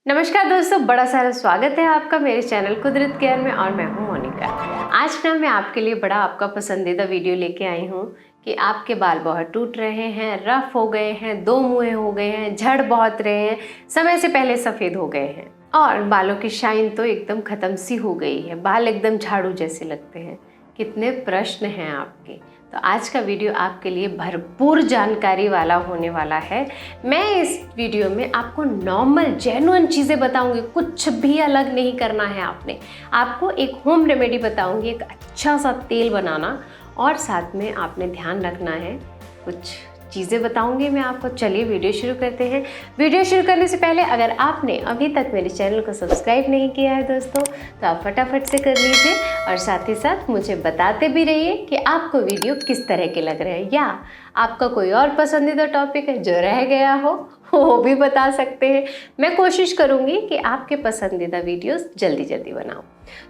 नमस्कार दोस्तों, बड़ा सारा स्वागत है आपका मेरे चैनल कुदरत केयर में और मैं हूं मोनिका। आज ना मैं आपके लिए बड़ा आपका पसंदीदा वीडियो लेके आई हूं कि आपके बाल बहुत टूट रहे हैं, रफ हो गए हैं, दो मुँहे हो गए हैं, झड़ बहुत रहे हैं, समय से पहले सफ़ेद हो गए हैं और बालों की शाइन तो एकदम ख़त्म सी हो गई है, बाल एकदम झाड़ू जैसे लगते हैं। कितने प्रश्न हैं आपके। तो आज का वीडियो आपके लिए भरपूर जानकारी वाला होने वाला है। मैं इस वीडियो में आपको नॉर्मल जेन्युइन चीज़ें बताऊंगी, कुछ भी अलग नहीं करना है आपने। आपको एक होम रेमेडी बताऊंगी, एक अच्छा सा तेल बनाना, और साथ में आपने ध्यान रखना है कुछ चीज़ें बताऊंगी मैं आपको। चलिए वीडियो शुरू करते हैं। वीडियो शुरू करने से पहले अगर आपने अभी तक मेरे चैनल को सब्सक्राइब नहीं किया है दोस्तों, तो आप फटाफट से कर लीजिए और साथ ही साथ मुझे बताते भी रहिए कि आपको वीडियो किस तरह के लग रहे हैं, या आपका कोई और पसंदीदा टॉपिक है जो रह गया हो वो भी बता सकते हैं। मैं कोशिश करूँगी कि आपके पसंदीदा वीडियोस जल्दी जल्दी बनाऊँ।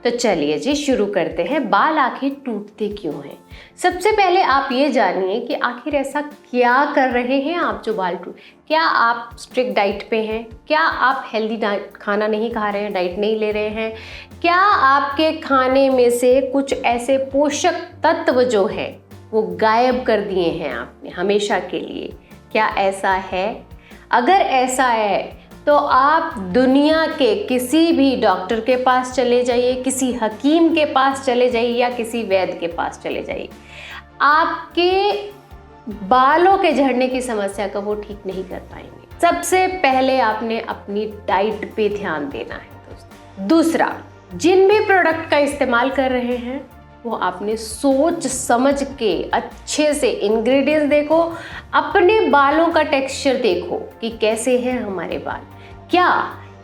तो चलिए जी शुरू करते हैं। बाल आखिर टूटते क्यों हैं? सबसे पहले आप ये जानिए कि आखिर ऐसा क्या कर रहे हैं आप जो बाल टूट। क्या आप स्ट्रिक्ट डाइट पे हैं? क्या आप हेल्दी खाना नहीं खा रहे हैं, डाइट नहीं ले रहे हैं? क्या आपके खाने में से कुछ ऐसे पोषक तत्व जो है वो गायब कर दिए हैं आपने हमेशा के लिए? क्या ऐसा है? अगर ऐसा है तो आप दुनिया के किसी भी डॉक्टर के पास चले जाइए, किसी हकीम के पास चले जाइए या किसी वैद्य के पास चले जाइए, आपके बालों के झड़ने की समस्या का वो ठीक नहीं कर पाएंगे। सबसे पहले आपने अपनी डाइट पे ध्यान देना है दोस्तों। दूसरा, जिन भी प्रोडक्ट का इस्तेमाल कर रहे हैं वो आपने सोच समझ के अच्छे से इंग्रेडिएंट्स देखो, अपने बालों का टेक्सचर देखो कि कैसे हैं हमारे बाल, क्या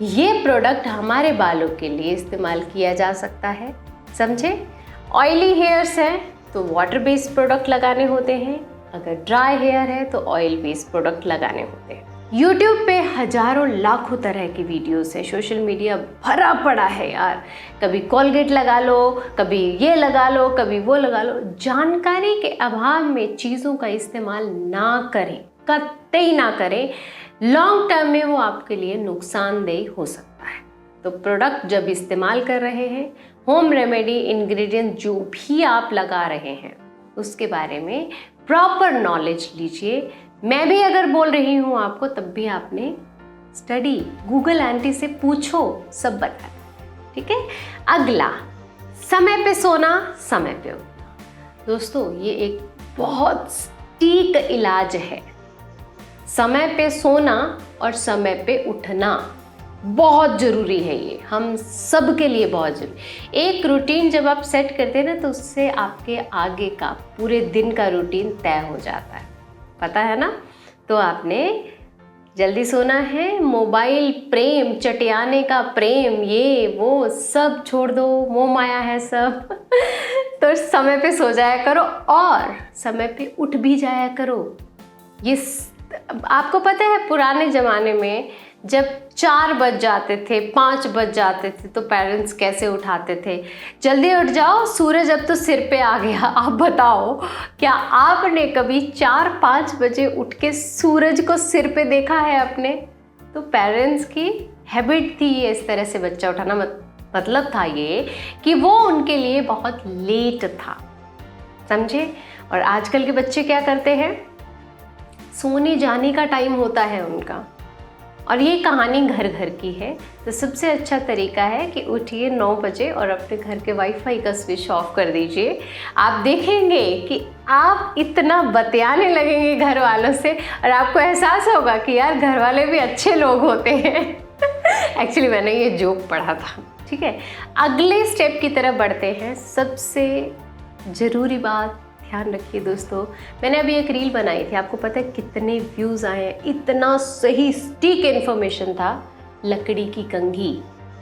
ये प्रोडक्ट हमारे बालों के लिए इस्तेमाल किया जा सकता है। समझे? ऑयली हेयर्स हैं तो वाटर बेस्ड प्रोडक्ट लगाने होते हैं, अगर ड्राई हेयर है तो ऑयल बेस्ड प्रोडक्ट लगाने होते हैं। यूट्यूब पे हजारों लाखों तरह की वीडियोस है, सोशल मीडिया भरा पड़ा है यार। कभी कोलगेट लगा लो, कभी ये लगा लो, कभी वो लगा लो। जानकारी के अभाव में चीज़ों का इस्तेमाल ना करें, कतई ना करें। लॉन्ग टर्म में वो आपके लिए नुकसानदेह हो सकता है। तो प्रोडक्ट जब इस्तेमाल कर रहे हैं, होम रेमेडी इंग्रेडिएंट जो भी आप लगा रहे हैं, उसके बारे में प्रॉपर नॉलेज लीजिए। मैं भी अगर बोल रही हूँ आपको, तब भी आपने स्टडी, गूगल आंटी से पूछो, सब बता। ठीक है? अगला, समय पे सोना, समय पे उठना। दोस्तों ये एक बहुत सटीक इलाज है। समय पे सोना और समय पे उठना बहुत ज़रूरी है, ये हम सब के लिए बहुत ज़रूरी। एक रूटीन जब आप सेट करते हैं ना, तो उससे आपके आगे का पूरे दिन का रूटीन तय हो जाता है, पता है ना। तो आपने जल्दी सोना है, मोबाइल प्रेम, चटियाने का प्रेम, ये वो सब छोड़ दो, मोह माया है सब तो समय पे सो जाया करो और समय पे उठ भी जाया करो। ये आपको पता है पुराने ज़माने में जब 4 बज जाते थे, 5 बज जाते थे, तो पेरेंट्स कैसे उठाते थे? जल्दी उठ जाओ, सूरज अब तो सिर पे आ गया। आप बताओ, क्या आपने कभी 4-5 बजे उठ के सूरज को सिर पे देखा है अपने? तो पेरेंट्स की हैबिट थी ये, इस तरह से बच्चा उठाना। मतलब था ये कि वो उनके लिए बहुत लेट था, समझे। और आजकल के बच्चे क्या करते हैं? सोने जाने का टाइम होता है उनका, और ये कहानी घर घर की है। तो सबसे अच्छा तरीका है कि उठिए 9 बजे और अपने घर के वाईफाई का स्विच ऑफ कर दीजिए। आप देखेंगे कि आप इतना बतियाने लगेंगे घर वालों से, और आपको एहसास होगा कि यार घर वाले भी अच्छे लोग होते हैं एक्चुअली मैंने ये जोक पढ़ा था। ठीक है, अगले स्टेप की तरफ बढ़ते हैं। सबसे ज़रूरी बात ध्यान रखिए दोस्तों, मैंने अभी एक रील बनाई थी, आपको पता है कितने व्यूज़ आए हैं? इतना सही सटीक इन्फॉर्मेशन था। लकड़ी की कंघी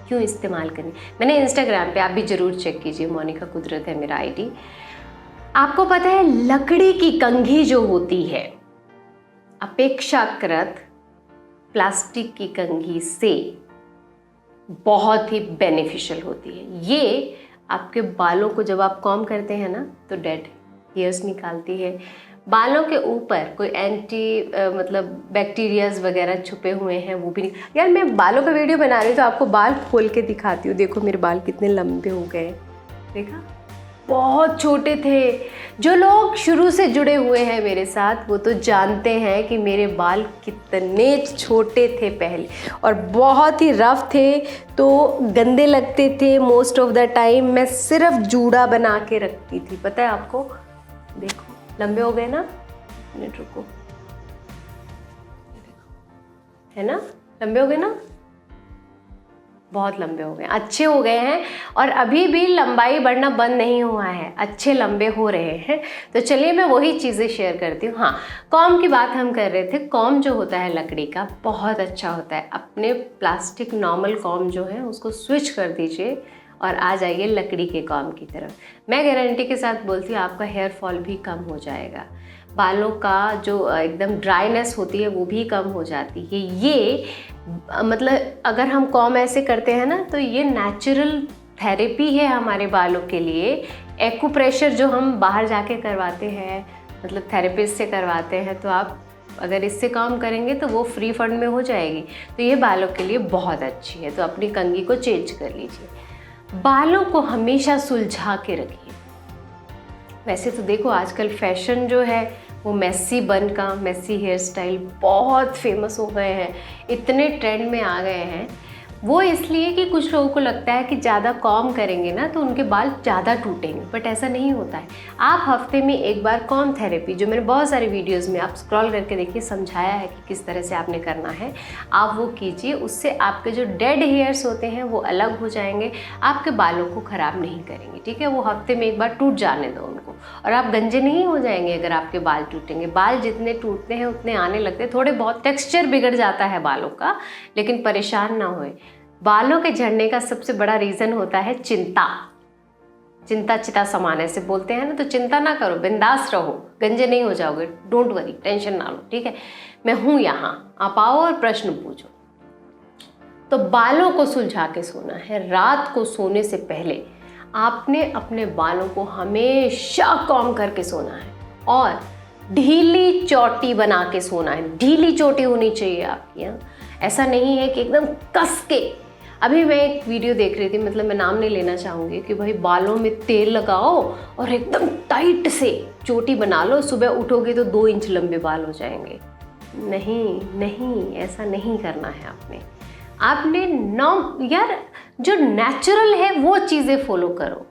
क्यों इस्तेमाल करनी, मैंने इंस्टाग्राम पे, आप भी ज़रूर चेक कीजिए, मोनिका कुदरत है मेरा आईडी। आपको पता है लकड़ी की कंघी जो होती है अपेक्षाकृत प्लास्टिक की कंघी से बहुत ही बेनिफिशियल होती है। ये आपके बालों को जब आप कॉम्ब करते हैं ना, तो डेड हेयर्स निकालती है, बालों के ऊपर कोई मतलब बैक्टीरियाज वगैरह छुपे हुए हैं वो भी नहीं। यार मैं बालों का वीडियो बना रही हूँ तो आपको बाल खोल के दिखाती हूँ। देखो मेरे बाल कितने लंबे हो गए, देखा, बहुत छोटे थे। जो लोग शुरू से जुड़े हुए हैं मेरे साथ वो तो जानते हैं कि मेरे बाल कितने छोटे थे पहले, और बहुत ही रफ थे, तो गंदे लगते थे। मोस्ट ऑफ द टाइम मैं सिर्फ जूड़ा बना के रखती थी, पता है आपको। देखो लंबे हो गए ना, मिनट रुको, है ना, लंबे हो गए ना, बहुत लंबे हो गए, अच्छे हो गए हैं। और अभी भी लंबाई बढ़ना बंद नहीं हुआ है, अच्छे लंबे हो रहे हैं। तो चलिए मैं वही चीज़ें शेयर करती हूँ। हाँ, कॉम की बात हम कर रहे थे। कॉम जो होता है लकड़ी का बहुत अच्छा होता है। अपने प्लास्टिक नॉर्मल कॉम जो है उसको स्विच कर दीजिए और आ जाइए लकड़ी के कॉम की तरफ। मैं गारंटी के साथ बोलती हूँ आपका हेयर फॉल भी कम हो जाएगा, बालों का जो एकदम ड्राइनेस होती है वो भी कम हो जाती है। ये मतलब अगर हम कॉम ऐसे करते हैं ना तो ये नेचुरल थेरेपी है हमारे बालों के लिए। एक्यूप्रेशर जो हम बाहर जाके करवाते हैं, मतलब थेरेपिस्ट से करवाते हैं, तो आप अगर इससे काम करेंगे तो वो फ्री फंड में हो जाएगी। तो ये बालों के लिए बहुत अच्छी है। तो अपनी कंघी को चेंज कर लीजिए। बालों को हमेशा सुलझा के रखिए। वैसे तो देखो आजकल फैशन जो है वो मेसी बन का, मेसी हेयर स्टाइल बहुत फेमस हो गए हैं, इतने ट्रेंड में आ गए हैं। वो इसलिए कि कुछ लोगों को लगता है कि ज़्यादा कॉम करेंगे ना तो उनके बाल ज़्यादा टूटेंगे, बट ऐसा नहीं होता है। आप हफ्ते में एक बार कॉम थेरेपी, जो मैंने बहुत सारे वीडियोस में आप स्क्रॉल करके देखिए समझाया है कि किस तरह से आपने करना है, आप वो कीजिए। उससे आपके जो डेड हेयर्स होते हैं वो अलग हो जाएंगे, आपके बालों को ख़राब नहीं करेंगे, ठीक है। वो हफ्ते में एक बार टूट जाने दो उनको, और आप गंजे नहीं हो जाएंगे अगर आपके बाल टूटेंगे। बाल जितने टूटते हैं उतने आने लगते हैं, थोड़े बहुत टेक्सचर बिगड़ जाता है बालों का, लेकिन परेशान ना होए। बालों के झड़ने का सबसे बड़ा रीज़न होता है चिंता। चिंता चिता समान ऐसे बोलते हैं ना, तो चिंता ना करो, बिंदास रहो, गंजे नहीं हो जाओगे, डोंट वरी, टेंशन ना लो, ठीक है। मैं हूँ यहाँ, आप आओ और प्रश्न पूछो। तो बालों को सुलझा के सोना है। रात को सोने से पहले आपने अपने बालों को हमेशा कॉम करके सोना है, और ढीली चोटी बना के सोना है। ढीली चोटी होनी चाहिए आपकी, यहाँ ऐसा नहीं है कि एकदम कस के। अभी मैं एक वीडियो देख रही थी, मतलब मैं नाम नहीं लेना चाहूँगी, कि भाई बालों में तेल लगाओ और एकदम टाइट से चोटी बना लो, सुबह उठोगे तो 2 इंच लंबे बाल हो जाएंगे। नहीं नहीं, ऐसा नहीं करना है आपने यार जो नेचुरल है वो चीज़ें फॉलो करो।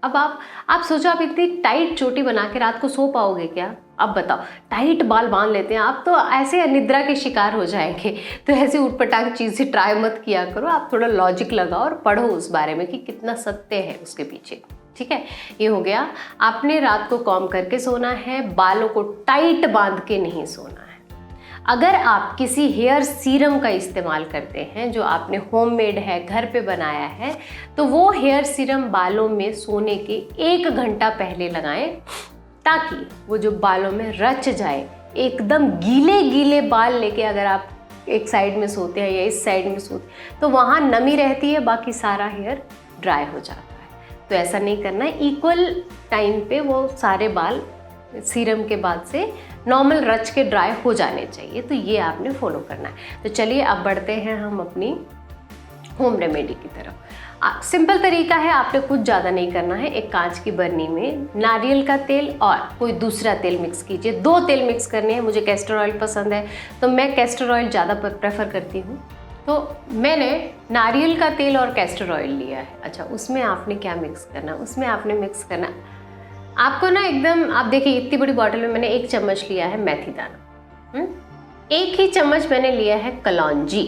अब आप सोचो, आप इतनी टाइट चोटी बना के रात को सो पाओगे क्या? अब बताओ, टाइट बाल बांध लेते हैं आप तो ऐसे निद्रा के शिकार हो जाएंगे। तो ऐसे उटपटांग चीज़ें ट्राई मत किया करो। आप थोड़ा लॉजिक लगाओ और पढ़ो उस बारे में कि कितना सत्य है उसके पीछे, ठीक है। ये हो गया, आपने रात को कॉम करके सोना है, बालों को टाइट बांध के नहीं सोना है। अगर आप किसी हेयर सीरम का इस्तेमाल करते हैं जो आपने होममेड है, घर पे बनाया है, तो वो हेयर सीरम बालों में सोने के 1 घंटा पहले लगाएं, ताकि वो जो बालों में रच जाए। एकदम गीले गीले बाल लेके अगर आप एक साइड में सोते हैं या इस साइड में सोते हैं तो वहाँ नमी रहती है, बाकी सारा हेयर ड्राई हो जाता है। तो ऐसा नहीं करना है। इक्वल टाइम पे वो सारे बाल सीरम के बाद से नॉर्मल रच के ड्राई हो जाने चाहिए। तो ये आपने फॉलो करना है। तो चलिए अब बढ़ते हैं हम अपनी होम रेमेडी की तरफ। सिंपल तरीका है, आपने कुछ ज़्यादा नहीं करना है। एक कांच की बर्नी में नारियल का तेल और कोई दूसरा तेल मिक्स कीजिए। 2 तेल मिक्स करने हैं। मुझे कैस्टर ऑयल पसंद है तो मैं कैस्टर ऑयल ज़्यादा प्रेफर करती हूँ। तो मैंने नारियल का तेल और कैस्टर ऑयल लिया है। अच्छा, उसमें आपने क्या मिक्स करना, उसमें आपने मिक्स करना आपको ना एकदम, आप देखिए इतनी बड़ी बॉटल में मैंने 1 चम्मच लिया है मेथी दाना, 1 ही चम्मच मैंने लिया है कलौंजी,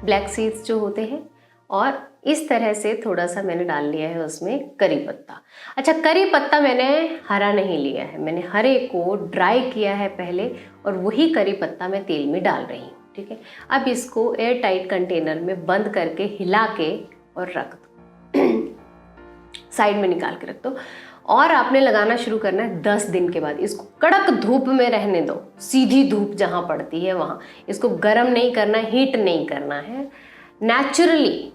ब्लैक सीड्स जो होते हैं, और इस तरह से थोड़ा सा मैंने डाल लिया है उसमें करी पत्ता। अच्छा, करी पत्ता मैंने हरा नहीं लिया है, मैंने हरे को ड्राई किया है पहले, और वही करी पत्ता मैं तेल में डाल रही हूँ, ठीक है। अब इसको एयर टाइट कंटेनर में बंद करके हिला के और रख दो, साइड में निकाल के रख दो। और आपने लगाना शुरू करना है 10 दिन के बाद। इसको कड़क धूप में रहने दो, सीधी धूप जहाँ पड़ती है वहाँ। इसको गर्म नहीं करना, हीट नहीं करना है, नेचुरली,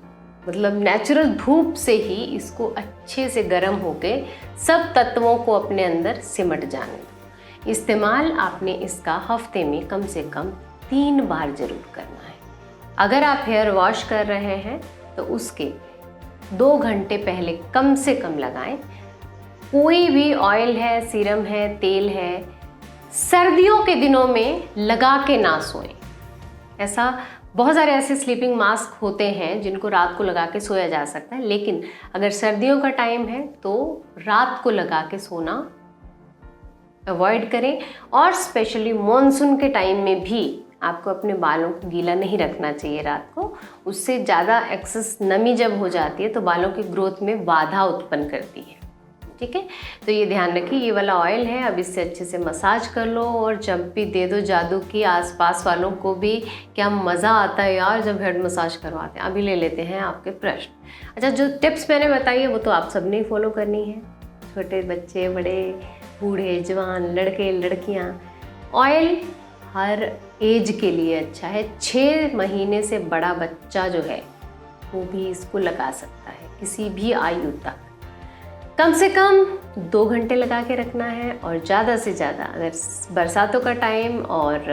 मतलब नेचुरल धूप से ही इसको अच्छे से गर्म होके सब तत्वों को अपने अंदर सिमट जाने दो। इस्तेमाल आपने इसका हफ्ते में कम से कम 3 बार ज़रूर करना है। अगर आप हेयर वॉश कर रहे हैं तो उसके 2 घंटे पहले कम से कम लगाएं। कोई भी ऑयल है, सीरम है, तेल है, सर्दियों के दिनों में लगा के ना सोएं। ऐसा बहुत सारे ऐसे स्लीपिंग मास्क होते हैं जिनको रात को लगा के सोया जा सकता है, लेकिन अगर सर्दियों का टाइम है तो रात को लगा के सोना अवॉइड करें। और स्पेशली मॉनसून के टाइम में भी आपको अपने बालों को गीला नहीं रखना चाहिए रात को। उससे ज़्यादा एक्सेस नमी जब हो जाती है तो बालों की ग्रोथ में बाधा उत्पन्न करती है। ठीक है, तो ये ध्यान रखिए। ये वाला ऑयल है, अब इससे अच्छे से मसाज कर लो और जब भी दे दो जादू की। आसपास वालों को भी क्या मज़ा आता है यार जब हेड मसाज करवाते हैं। अभी ले लेते हैं आपके प्रश्न। अच्छा, जो टिप्स मैंने बताई है वो तो आप सबने फॉलो करनी है, छोटे बच्चे, बड़े, बूढ़े, जवान, लड़के, लड़कियाँ। ऑयल हर एज के लिए अच्छा है। 6 महीने से बड़ा बच्चा जो है वो भी इसको लगा सकता है, किसी भी आयु तक। कम से कम 2 घंटे लगा के रखना है और ज़्यादा से ज़्यादा, अगर बरसातों का टाइम और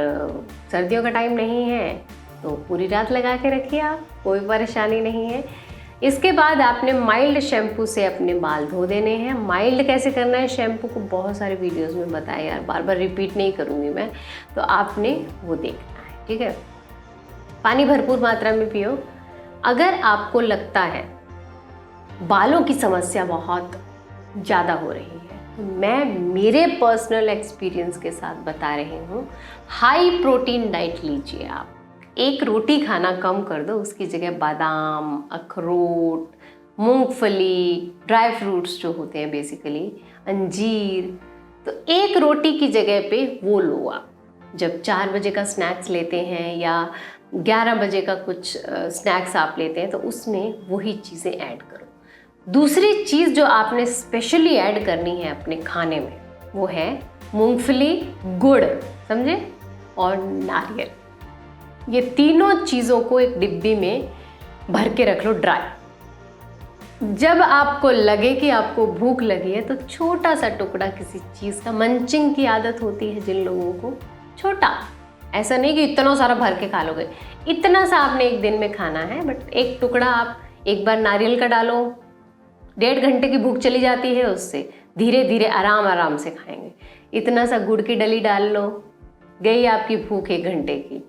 सर्दियों का टाइम नहीं है तो पूरी रात लगा के रखिए आप, कोई परेशानी नहीं है। इसके बाद आपने माइल्ड शैम्पू से अपने बाल धो देने हैं। माइल्ड कैसे करना है शैम्पू को बहुत सारे वीडियोस में बताया यार, बार बार रिपीट नहीं करूँगी मैं, तो आपने वो देखना है। ठीक है, पानी भरपूर मात्रा में पियो। अगर आपको लगता है बालों की समस्या बहुत ज़्यादा हो रही है तो मैं मेरे पर्सनल एक्सपीरियंस के साथ बता रही हूँ, हाई प्रोटीन डाइट लीजिए आप। एक रोटी खाना कम कर दो, उसकी जगह बादाम, अखरोट, मूंगफली, ड्राई फ्रूट्स जो होते हैं बेसिकली, अंजीर, तो एक रोटी की जगह पे वो लो आप। जब 4 बजे का स्नैक्स लेते हैं या 11 बजे का कुछ स्नैक्स आप लेते हैं तो उसमें वही चीज़ें ऐड करो। दूसरी चीज़ जो आपने स्पेशली ऐड करनी है अपने खाने में वो है मूंगफली, गुड़, समझे, और नारियल। ये तीनों चीज़ों को एक डिब्बी में भर के रख लो ड्राई। जब आपको लगे कि आपको भूख लगी है तो छोटा सा टुकड़ा किसी चीज़ का, मंचिंग की आदत होती है जिन लोगों को, छोटा, ऐसा नहीं कि इतना सारा भर के खा लोगे, इतना सा आपने एक दिन में खाना है, बट एक टुकड़ा आप एक बार नारियल का डालो, 1.5 घंटे की भूख चली जाती है उससे, धीरे धीरे आराम आराम से खाएंगे। इतना सा गुड़ की डली डाल लो, गई आपकी भूख 1 घंटे की।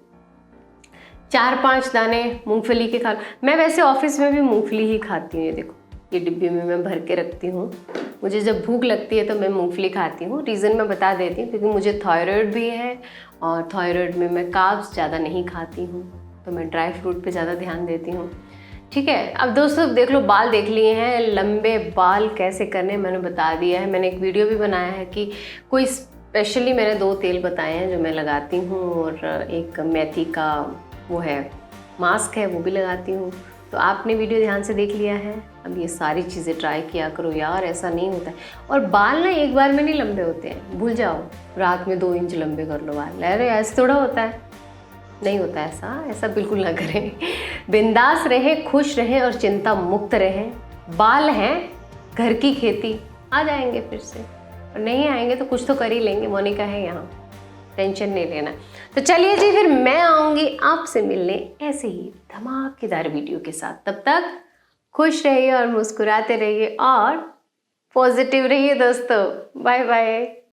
4-5 दाने मूंगफली के खा लो। मैं वैसे ऑफिस में भी मूंगफली ही खाती हूँ, ये देखो ये डिब्बी में मैं भर के रखती हूँ। मुझे जब भूख लगती है तो मैं मूंगफली खाती हूँ। रीज़न मैं बता देती हूँ, क्योंकि मुझे थायराइड भी है और थायराइड में मैं कार्ब्स ज़्यादा नहीं खाती हूँ, तो मैं ड्राई फ्रूट पे ज़्यादा ध्यान देती हूँ। ठीक है, अब दोस्तों देख लो, बाल देख लिए हैं, लंबे बाल कैसे करने मैंने बता दिया है। मैंने एक वीडियो भी बनाया है कि कोई स्पेशली मैंने 2 तेल बताए हैं जो मैं लगाती हूँ, और एक मेथी का वो है मास्क है वो भी लगाती हूँ। तो आपने वीडियो ध्यान से देख लिया है। अब ये सारी चीज़ें ट्राई किया करो यार, ऐसा नहीं होता है। और बाल ना एक बार में नहीं लंबे होते हैं, भूल जाओ, रात में 2 इंच लंबे कर लो बाल। अरे ऐसे थोड़ा होता है, नहीं होता ऐसा बिल्कुल ना करें। बिंदास रहें, खुश रहें और चिंता मुक्त रहें। बाल हैं, घर की खेती, आ जाएंगे फिर से, और नहीं आएंगे तो कुछ तो कर ही लेंगे। मोनिका है यहाँ, टेंशन नहीं लेना। तो चलिए जी, फिर मैं आऊँगी आपसे मिलने ऐसे ही धमाकेदार वीडियो के साथ। तब तक खुश रहिए और मुस्कुराते रहिए और पॉजिटिव रहिए दोस्तों। Bye bye.